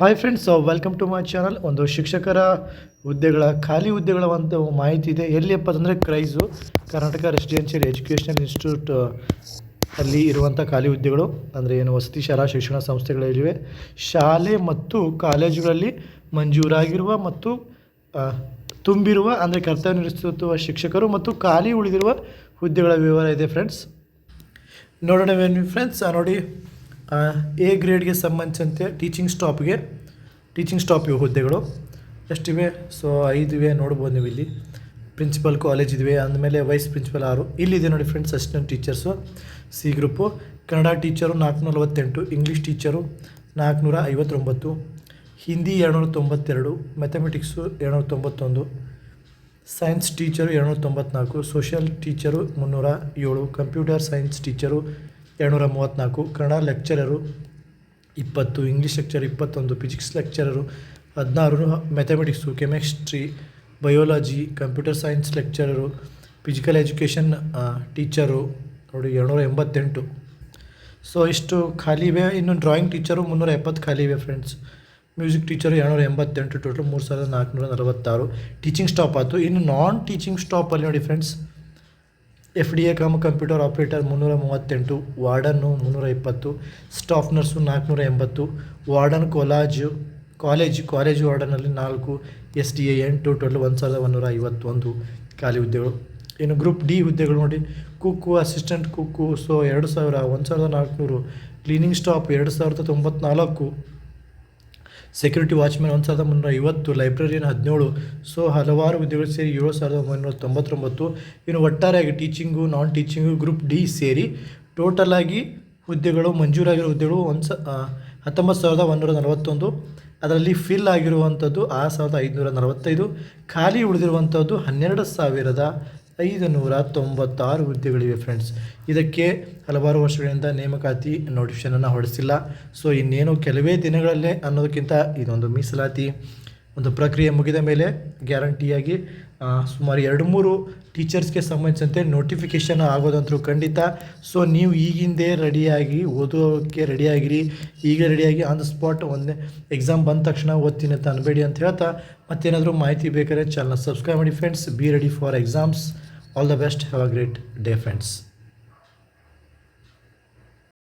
Hi friends, welcome to my channel. ಒಂದು ಶಿಕ್ಷಕರ ಹುದ್ದೆಗಳ ಖಾಲಿ ಹುದ್ದೆಗಳ ಒಂದು ಮಾಹಿತಿ ಇದೆ. ಎಲ್ಲಿಯಪ್ಪ ಅಂದರೆ ಕ್ರೈಸು ಕರ್ನಾಟಕ ರೆಸಿಡೆನ್ಷಿಯಲ್ ಎಜುಕೇಷನಲ್ ಇನ್ಸ್ಟಿಟ್ಯೂಟ್ ಅಲ್ಲಿ ಇರುವಂಥ ಖಾಲಿ ಹುದ್ದೆಗಳು ಅಂದರೆ ಏನು ವಸತಿ ಶಾಲಾ ಶಿಕ್ಷಣ ಸಂಸ್ಥೆಗಳಿವೆ. ಶಾಲೆ ಮತ್ತು ಕಾಲೇಜುಗಳಲ್ಲಿ ಮಂಜೂರಾಗಿರುವ ಮತ್ತು ತುಂಬಿರುವ ಅಂದರೆ ಕರ್ತವ್ಯ ನಿರ್ವಹಿಸುವ ಶಿಕ್ಷಕರು ಮತ್ತು ಖಾಲಿ ಉಳಿದಿರುವ ಹುದ್ದೆಗಳ ವಿವರ ಇದೆ ಫ್ರೆಂಡ್ಸ್. ನೋಡೋಣ ಫ್ರೆಂಡ್ಸ್. ನೋಡಿ, ಎ ಗ್ರೇಡ್ಗೆ ಸಂಬಂಧಿಸಿದಂತೆ ಟೀಚಿಂಗ್ ಸ್ಟಾಪ್ ಇವೆ ಹುದ್ದೆಗಳು ಎಷ್ಟಿವೆ? ಸೊ 5 ಇವೆ, ನೋಡ್ಬೋದು ನೀವು ಇಲ್ಲಿ. ಪ್ರಿನ್ಸಿಪಲ್ ಕಾಲೇಜ್ ಇವೆ, ಅಂದಮೇಲೆ ವೈಸ್ ಪ್ರಿನ್ಸಿಪಲ್ 6. ಇಲ್ಲಿದೆ ನೋಡಿ friends, assistant teachers C group. Kannada teacher 448, English teacher 459, Hindi 292, mathematics 291, science teacher 294, social teacher 307, computer science teacher 234, Kannada lecturer 20, English lecture 21, physics lecturer 16, mathematics, chemistry, biology, computer science lecturer, physical education teacher ನೋಡಿ 288. So ಇಷ್ಟು ಖಾಲಿ ಇವೆ. ಇನ್ನು drawing teacher 370 ಖಾಲಿ ಇವೆ friends. Music teacher 288, total 3446 teaching staff ಆಯಿತು. ಇನ್ನು non teaching ಸ್ಟಾಪಲ್ಲಿ ನೋಡಿ friends, FDA computer operator 338, warden 320, staff nurse 480, warden college ವಾರ್ಡನಲ್ಲಿ 4, SDA 8, ಟೋಟಲ್ 1151 ಖಾಲಿ ಹುದ್ದೆಗಳು. ಇನ್ನು ಗ್ರೂಪ್ ಡಿ ಹುದ್ದೆಗಳು ನೋಡಿ, cook, assistant cook so 2000, 1400, cleaning staff 2094, security watchmen 1350, librarian 17. So ಹಲವಾರು ಹುದ್ದೆಗಳು ಸೇರಿ 7999. ಇನ್ನು ಒಟ್ಟಾರೆಯಾಗಿ teaching non teaching group D ಸೇರಿ ಟೋಟಲ್ ಆಗಿ ಹುದ್ದೆಗಳು ಮಂಜೂರಾಗಿರೋ ಹುದ್ದೆಗಳು 19,141. ಅದರಲ್ಲಿ ಫಿಲ್ ಆಗಿರುವಂಥದ್ದು 6,545, ಖಾಲಿ ಉಳಿದಿರುವಂಥದ್ದು 12,596 ಹುದ್ದೆಗಳಿವೆ ಫ್ರೆಂಡ್ಸ್. ಇದಕ್ಕೆ ಹಲವಾರು ವರ್ಷಗಳಿಂದ ನೇಮಕಾತಿ ನೋಟಿಫಿಕೇಷನನ್ನು ಹೊರಡಿಸಿಲ್ಲ. ಸೊ ಇನ್ನೇನು ಕೆಲವೇ ದಿನಗಳಲ್ಲೇ ಅನ್ನೋದಕ್ಕಿಂತ ಇದೊಂದು ಮೀಸಲಾತಿ ಒಂದು ಪ್ರಕ್ರಿಯೆ ಮುಗಿದ ಮೇಲೆ ಗ್ಯಾರಂಟಿಯಾಗಿ ಸುಮಾರು 2-3 ಟೀಚರ್ಸ್ಗೆ ಸಂಬಂಧಿಸಿದಂತೆ ನೋಟಿಫಿಕೇಷನ್ ಆಗೋದಂತರೂ ಖಂಡಿತ. ಸೊ ನೀವು ಈಗಿಂದೇ ರೆಡಿಯಾಗಿ ಓದೋಕ್ಕೆ ರೆಡಿಯಾಗಿರಿ. ಈಗ ರೆಡಿಯಾಗಿ ಆನ್ ದ ಸ್ಪಾಟ್ ಒಂದೇ ಎಕ್ಸಾಮ್ ಬಂದ ತಕ್ಷಣ ಓದ್ತೀನಿ ಅಂತ ಅನ್ಬೇಡಿ ಅಂತ ಹೇಳ್ತಾ, ಮತ್ತೇನಾದರೂ ಮಾಹಿತಿ ಬೇಕಾದ್ರೆ ಚಾನಲ್ನ ಸಬ್ಸ್ಕ್ರೈಬ್ ಮಾಡಿ friends. Be ready for exams. All the best. Have a great day friends.